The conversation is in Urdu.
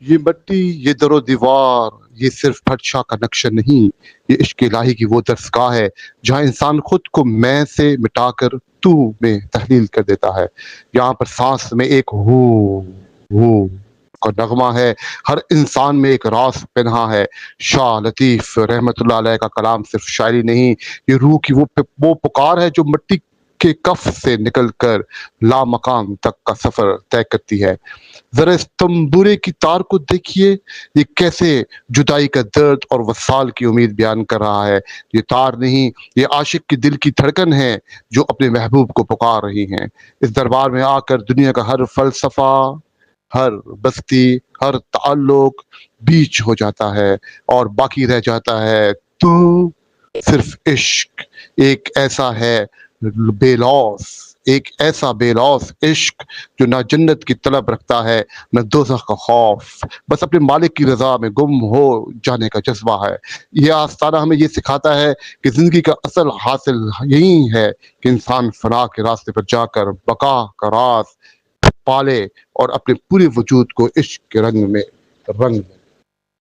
یہ مٹی، یہ در و دیوار، یہ صرف بادشاہ کا نقشہ نہیں، یہ عشق الہی کی وہ درسگاہ ہے جہاں انسان خود کو میں سے مٹا کر تو میں تحلیل کر دیتا ہے۔ یہاں پر سانس میں ایک ہو کا نغمہ ہے، ہر انسان میں ایک راز پنہا ہے۔ شاہ لطیف رحمت اللہ علیہ کا کلام صرف شاعری نہیں، یہ روح کی وہ پکار ہے جو مٹی کے کف سے نکل کر لا مقام تک کا سفر طے کرتی ہے۔ ذرا اس تنبورے کی تار کو دیکھیے، یہ کیسے جدائی کا درد اور وصال کی امید بیان کر رہا ہے۔ یہ تار نہیں، یہ عاشق کے دل کی دھڑکن ہے جو اپنے محبوب کو پکار رہی ہیں۔ اس دربار میں آ کر دنیا کا ہر فلسفہ، ہر بستی، ہر تعلق بیچ ہو جاتا ہے اور باقی رہ جاتا ہے تو صرف عشق، ایک ایسا ہے بے لوث، ایک ایسا بے لوث عشق جو نہ جنت کی طلب رکھتا ہے نہ دوزخ کا خوف، بس اپنے مالک کی رضا میں گم ہو جانے کا جذبہ ہے۔ یہ آستانہ ہمیں یہ سکھاتا ہے کہ زندگی کا اصل حاصل یہی ہے کہ انسان فنا کے راستے پر جا کر بقا کا راز پالے اور اپنے پورے وجود کو عشق کے رنگ میں